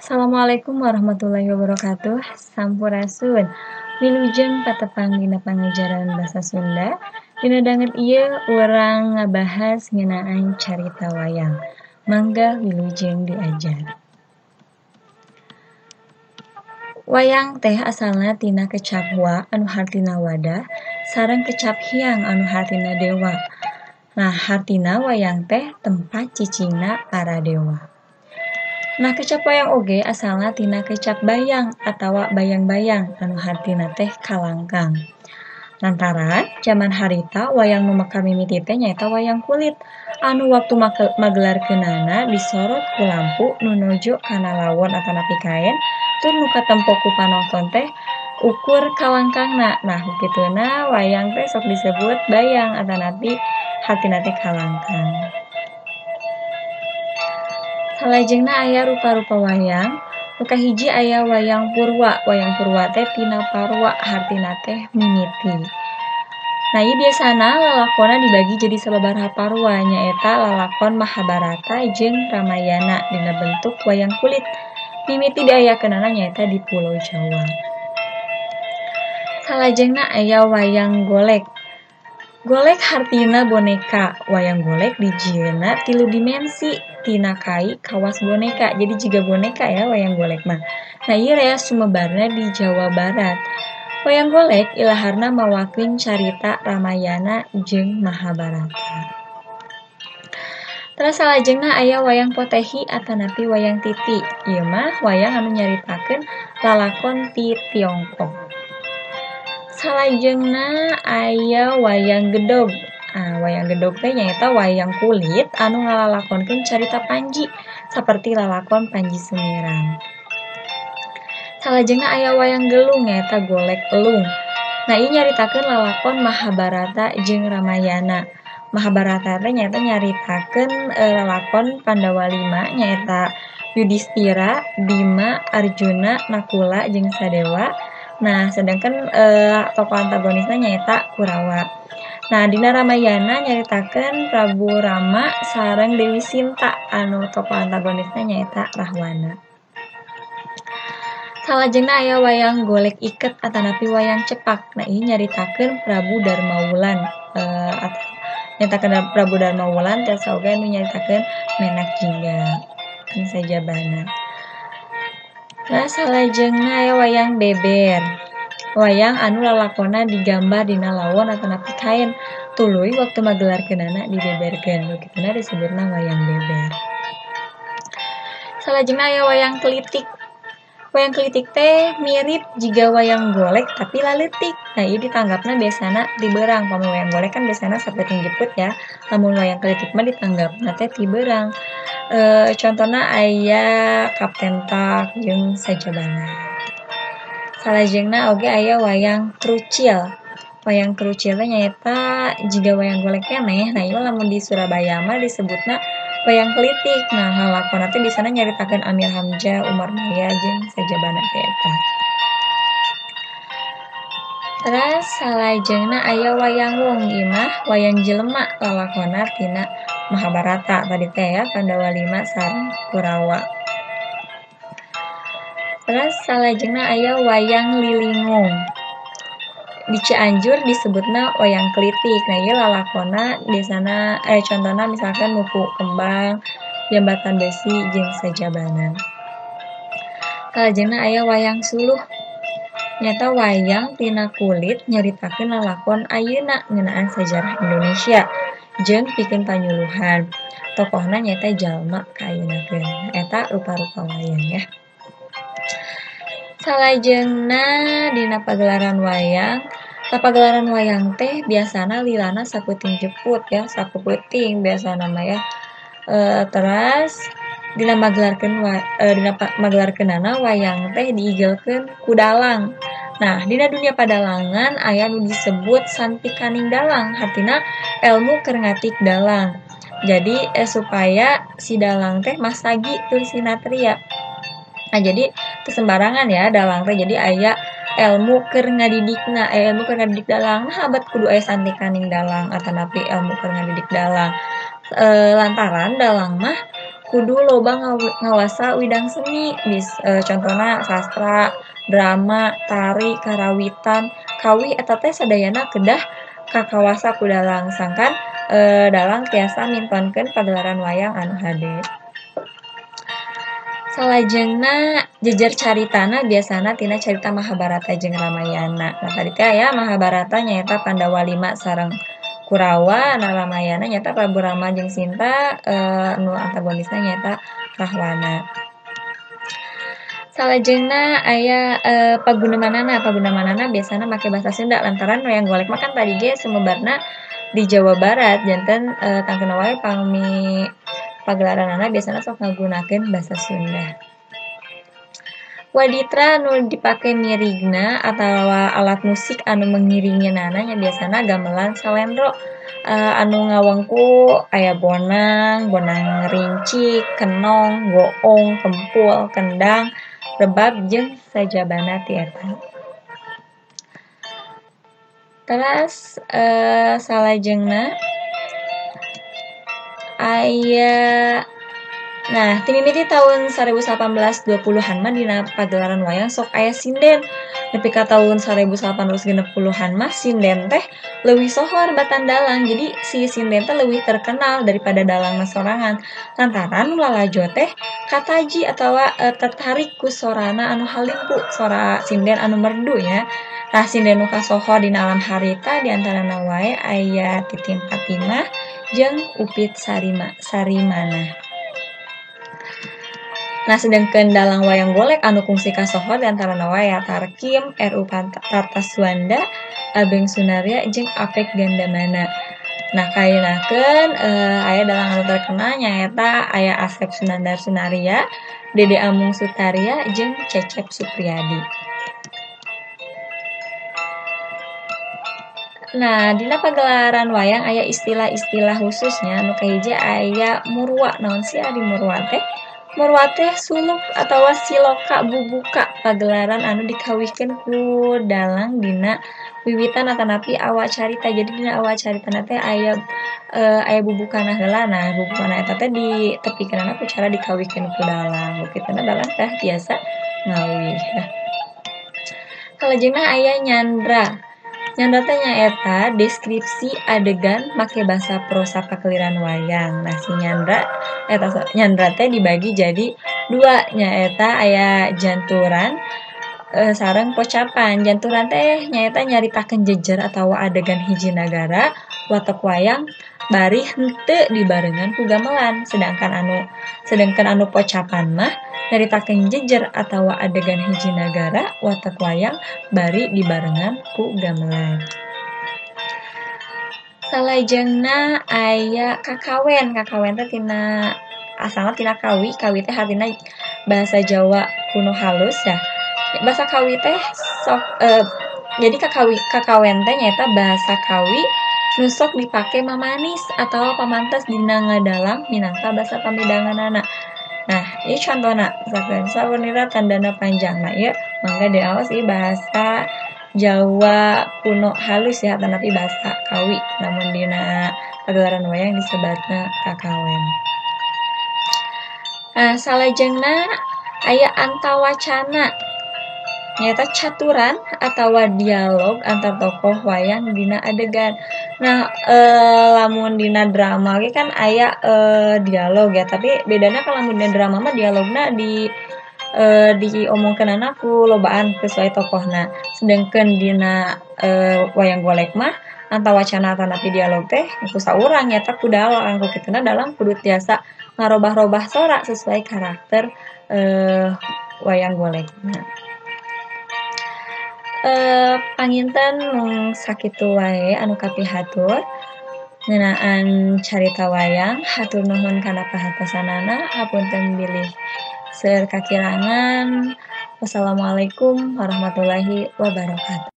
Assalamualaikum warahmatullahi wabarakatuh. Sampurasun. Wilujeng patepang dina pangajaran basa Sunda. Dina danget ieu urang ngabahas ngeunaan carita wayang. Mangga wilujeng diajar. Wayang teh asalna tina kecap wa anu hartina wadah sareng kecap hyang anu hartina dewa. Nah, hartina wayang teh tempat cicingna para dewa. Nah, kecap wayang oge asalna tina kecap bayang atawa bayang-bayang anu hartina teh kalangkang. Lantaran zaman harita wayang nu mekar mimiti teh nyaeta wayang kulit anu waktu magelarkeunana disorot ku lampu nu nuju kana lawon atanapi kaen tur nu katempo ku panonton teh ukur kalangkangna. Nah, kituna wayang teh sok disebut bayang atanapi hartina teh kalangkang. Salajengna aya rupa-rupa wayang. Nu kahiji aya wayang purwa. Wayang purwa teh tina parwa hartina teh mimiti. Nah, ieu biasana lalakonna dibagi jadi sababaraha parwa nyaeta lalakon Mahabharata jeung Ramayana dina bentuk wayang kulit. Mimiti diayakeunana nyaeta di Pulau Jawa. Salajengna aya wayang golek. Golek hartina boneka. Wayang golek dijieunna 3 dimensi tina kai kawas boneka. Jadi jiga boneka ya wayang golek mah. Nah, ieu rea sumebarna di Jawa Barat. Wayang golek ilaharna mawakeun carita Ramayana jeung Mahabharata. Terus salajengna aya wayang potehi atanapi wayang titi. Ieu mah wayang anu nyaritakeun lalakon ti Tiongkok. Salajengna aya wayang gedog. Wayang gedog teh nyaeta wayang kulit anu ngalalakonkeun carita Panji saperti lalakon Panji Sumirang. Salajengna aya wayang gelung nyaeta golek elung. Nah, ieu nyaritakeun lalakon Mahabharata jeung Ramayana. Mahabharata teh nyaeta nyaritakeun lalakon Pandawa 5 nyaeta Yudhistira, Bima, Arjuna, Nakula jeung Sadewa. Nah, sedangkan tokoh antagonisna nyaeta Kurawa. Nah, dina Ramayana nyaritakeun Prabu Rama sareng Dewi Sinta anu tokoh antagonisna nyaeta Rahwana. Salajengna aya wayang golek iket atanapi wayang cepak. Nah, ieu nyaritakeun Prabu Darmawulan nyaritakeun Prabu Darmawulan tiasa oge anu nyaritakeun Menak Jingga anu sajabana. Terus salajengna aya wayang beber. Wayang anu lalakonna digambar dina lawon atanapi kaen tuluy waktu magelarkeunana dibeberkeun. Kituna disebutna wayang beber. Salajengna aya wayang kelitik. Wayang kelitik teh mirip jiga wayang golek tapi laleutik. Nah, ieu ditanggapna biasana ti beurang. Pama wayang golek kan biasana saperting jeput ya. Lamun wayang kelitik mah ditanggapna teh ti beurang. Contona aya Kapten Tak jeung sajabana. Salajengna oge aya wayang krucil. Wayang krucil teh nyaeta jiga wayang golek keneh. Nah, ieu lamun di Surabaya mah disebutna wayang kelitik. Nah, lalakonna teh biasana nyaritakeun Amir Hamzah, Umar Maya jeung sajabana teh eta. Terus salajengna aya wayang wung. Ieu mah wayang jelema lalakonna tina Mahabharata tadi teh ya Pandawa 5 sareng Kurawa. Terus salajengna aya wayang lilingung. Di Cianjur disebutna wayang kelitik. Nah, ieu lalakonna biasana contona misalkan Mupu Kembang, Jambatan Besi jeung sajabana. Salajengna aya wayang suluh. Nyata wayang tina kulit nyaritakeun lalakon ayeuna ngeunaan sajarah Indonesia jeung pikeun panyuluhan. Tokohna nyaeta jalma kaayeunakeun. Eta rupa-rupa wayang ya. Salajengna dina pagelaran wayang. Pagelaran wayang teh biasana lilana saputing jeput ya, sapeuting biasana mah ya. Terus dina magelarkeunana wayang teh diigelkeun ku dalang. Nah, dina dunia padalangan aya nu disebut santikaning dalang, hartina elmu keur ngatik dalang. Jadi supaya si dalang teh mastagi tur sinatria. Nah, jadi teu sembarangan ya dalang teh. Jadi aya ilmu keur ngadidikna, ilmu keur ngadidik dalang. Nah, abad kudu aya santikaning dalang atanapi ilmu keur ngadidik dalang. Lantaran dalang mah kudu loba ngawasa widang seni. Contohna sastra, drama, tari, karawitan, kawih eta teh sadayana kedah kakawasa ku dalang. Sangkan dalang tiasa mintonkeun pagelaran wayang anu hade. Salajengna jejer caritana biasana tina carita Mahabharata jeung Ramayana. Nah tadi teh aya Mahabharata nyaeta Pandawa 5 sareng Kurawa, nah Ramayana nyaeta Prabu Rama jeung Sinta, nu antagonisna nyaeta Rahwana. Salajengna aya pagunemanana biasana make basa Sunda lantaran wayang golek mah kan tadi ge sumebarna di Jawa Barat janten tangkeuna wae pami pagelaranana biasana sok ngagunakeun basa Sunda. Waditra nu dipake mirigna atau alat musik anu mengiringeunana nya biasana gamelan salendro. Anu ngawengku aya bonang rincik, kenong, goong, kempul, kendang, rebab jeung sajabana ti eta. Teras salajengna aya timimiti tahun 1820-an mah dina pagelaran wayang sok aya sinden. Nepi ka tahun 1860-an mah sinden teh leuwih sohor batan dalang. Jadi si sinden teh leuwih terkenal daripada dalang sorangan. Lantaran lalajo teh kataji atawa tertarik ku sorana anu halimpu, sora sinden anu merdu nya. Nah sinden nu kasohor dina alam harita diantarana wae aya Titin Fatimah jeung Upit Sarimana. Nah sedangkan dalang wayang golek anu kungsi kasohor diantarana wae Tarkim, R.U. Kartaswanda, Abeng Sunaria jeung Apek Gandamana. Nah kayenakeun aya dalang anu terkenal nyaeta aya Asep Sunandar Sunaria, Dede Amung Sutaria jeung Cecep Supriyadi. Nah dina pagelaran wayang aya istilah-istilah khususnya anu kahiji aya murwa. Naon sih ari murwa teh? Murwa teh suluk atawa siloka bubuka pagelaran anu dikawihkeun ku dalang dina wiwitan atanapi awak carita. Jadi dina awak caritana teh aya bubukana heula. Nah bubukana eta teh ditepikeunana ku cara dikawihkeun ku dalang. Bukitna dalang teh biasa ngawih. Salajengna aya nyandra. Nyandra teh nyaeta deskripsi adegan make basa prosa pakeliran wayang. Nah si nyandra teh dibagi jadi dua, nyaeta aya janturan sareng pocapan. Janturan teh nyaeta nyaritakeun jejer atawa adegan hiji nagara watak wayang bari henteu dibarengan ku gamelan. Sedangkan anu pocapan mah nyaritakeun jejer atawa adegan hiji nagara watak wayang bari dibarengan ku gamelan. Salajengna aya kakawen. Kakawen teh asalna tina kawi. Kawi teh artina bahasa Jawa kuno halus ya. Bahasa kawi teh jadi kakawen teh nyaeta bahasa kawi nu sok dipake mamanis atau pamantes dina ngadalang minangka bahasa pamidanganana. Nah, ieu contona sawenira tandana panjang. Nah, ieu mangga diaos ieu bahasa Jawa kuno halus ya, tanapi bahasa kawi. Namun dina pagelaran wayang disebatna kakawen. Nah, salajengna aya antawacana. Nyaeta caturan atawa dialog antar tokoh wayang dina adegan. Nah, lamun dina drama ge kan aya dialog ya, tapi bedana kalau lamun dina drama mah dialogna diomongkeunana ku lobaan sesuai tokohna. Sedengkeun dina wayang golek mah antawacana atanapi dialog teh ku saurang nyaeta ku dalang. Kukituna dalang kudu tiasa ngarobah-robah sora sesuai karakter wayang golekna. Panginten mung sakitu wae anu kapihatur ngeunaan carita wayang. Hatur nuhun kana pahartosanana, hapunten bilih seueur kakirangan. Wassalamualaikum warahmatullahi wabarakatuh.